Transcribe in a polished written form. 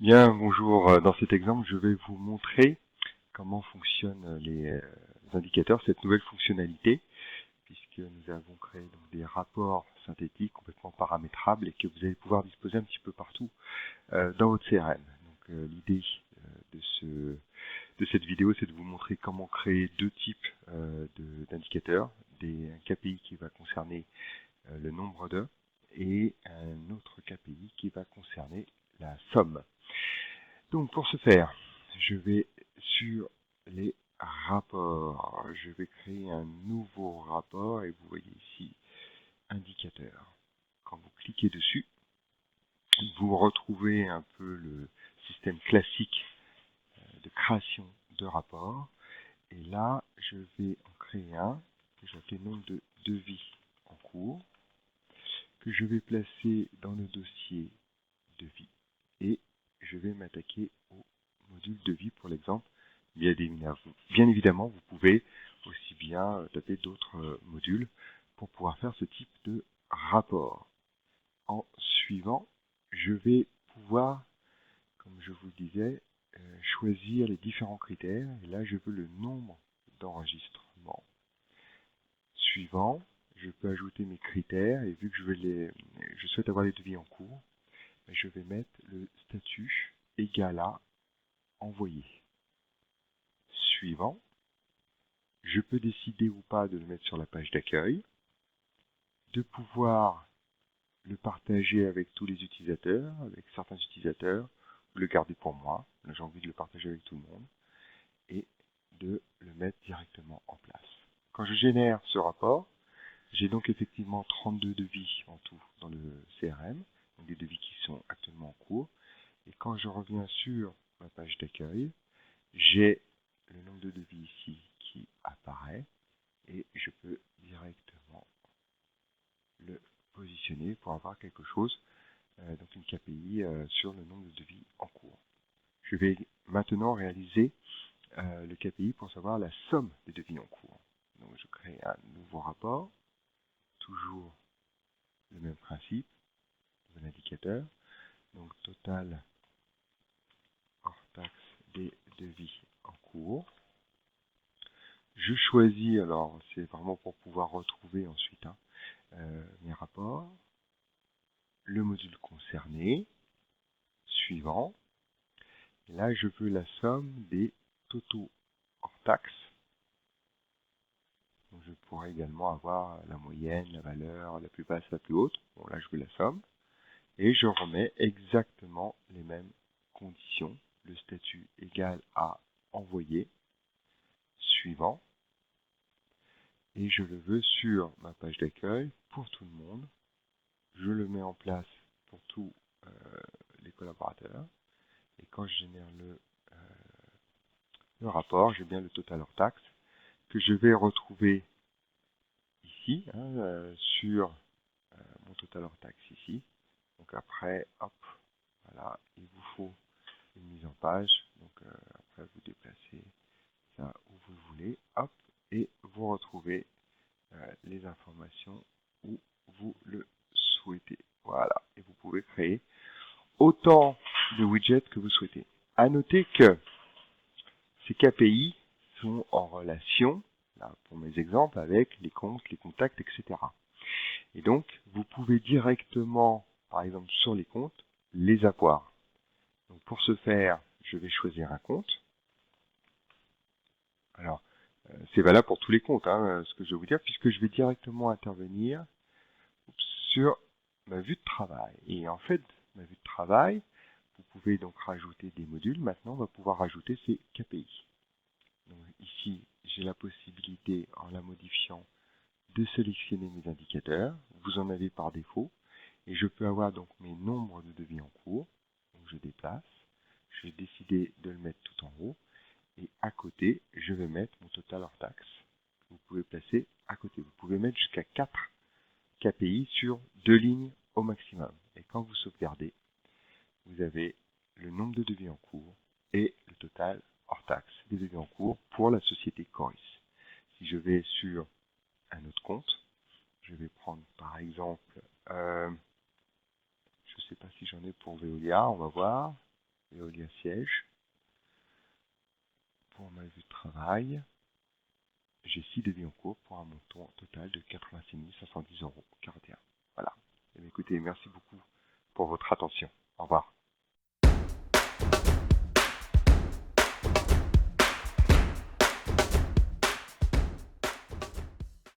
Bien, bonjour. Dans cet exemple, je vais vous montrer comment fonctionnent les indicateurs, cette nouvelle fonctionnalité, puisque nous avons créé donc des rapports synthétiques complètement paramétrables et que vous allez pouvoir disposer un petit peu partout dans votre CRM. Donc l'idée de cette vidéo, c'est de vous montrer comment créer deux types d'indicateurs, un KPI qui va concerner le nombre d'heures et un autre KPI qui va concerner la somme. Donc pour ce faire, je vais sur les rapports. Je vais créer un nouveau rapport et vous voyez ici indicateur. Quand vous cliquez dessus, vous retrouvez un peu le système classique de création de rapports. Et là, je vais en créer un que je vais appeler nombre de devis en cours, que je vais placer dans le dossier devis et je vais m'attaquer au module devis pour l'exemple. Bien évidemment, vous pouvez aussi bien taper d'autres modules pour pouvoir faire ce type de rapport. En suivant, je vais pouvoir, comme je vous le disais, choisir les différents critères. Et là, je veux le nombre d'enregistrements. Suivant, je peux ajouter mes critères et vu que je souhaite avoir les devis en cours, je vais mettre le statut égal à envoyer. Suivant, je peux décider ou pas de le mettre sur la page d'accueil, de pouvoir le partager avec tous les utilisateurs, avec certains utilisateurs, ou le garder pour moi, là j'ai envie de le partager avec tout le monde, et de le mettre directement en place. Quand je génère ce rapport, j'ai donc effectivement 32 devis en tout dans le CRM, donc des devis qui sont actuellement en cours, et quand je reviens sur ma page d'accueil, j'ai le nombre de devis ici qui apparaît et je peux directement le positionner pour avoir quelque chose, donc une KPI sur le nombre de devis en cours. Je vais maintenant réaliser le KPI pour savoir la somme des devis en cours. Donc je crée un nouveau rapport, toujours le même principe, nouvel indicateur, donc total hors taxe des devis en cours. Je choisis, alors c'est vraiment pour pouvoir retrouver ensuite mes rapports, le module concerné, suivant. Et là, je veux la somme des totaux hors taxe. Donc, je pourrais également avoir la moyenne, la valeur la plus basse, la plus haute. Bon, là, je veux la somme. Et je remets exactement les mêmes conditions. Le statut égal à envoyer, suivant. Et je le veux sur ma page d'accueil pour tout le monde. Je le mets en place pour tous les collaborateurs. Et quand je génère le rapport, j'ai bien le total hors taxe que je vais retrouver ici, sur mon total hors taxe ici. Donc après, hop, voilà, il vous faut une mise en page. Donc après, vous déplacez ça où vous voulez, hop, et vous retrouvez les informations où vous le souhaitez. Voilà, et vous pouvez créer autant de widgets que vous souhaitez. À noter que ces KPI sont en relation, là, pour mes exemples, avec les comptes, les contacts, etc. Et donc, vous pouvez directement, par exemple sur les comptes, les avoir. Donc, pour ce faire, je vais choisir un compte. Alors, c'est valable pour tous les comptes, ce que je vais vous dire, puisque je vais directement intervenir sur ma vue de travail. Et en fait, ma vue de travail, vous pouvez donc rajouter des modules. Maintenant, on va pouvoir rajouter ces KPI. Donc, ici, j'ai la possibilité, en la modifiant, de sélectionner mes indicateurs. Vous en avez par défaut. Et je peux avoir donc mes nombres de devis en cours. Donc, je déplace. Je vais décider de le mettre tout en haut. Et à côté, je vais mettre mon total hors taxe. Vous pouvez placer à côté. Vous pouvez mettre jusqu'à 4 KPI sur 2 lignes au maximum. Et quand vous sauvegardez, vous avez le nombre de devis en cours et le total hors taxe des devis en cours pour la société Coris. Si je vais sur un autre compte, je vais prendre par exemple, je ne sais pas si j'en ai pour Veolia, on va voir. Veolia siège. Pour ma vue de travail, j'ai 6 devis en cours pour un montant total de 86 510,41 €. Voilà. Et écoutez, merci beaucoup pour votre attention. Au revoir.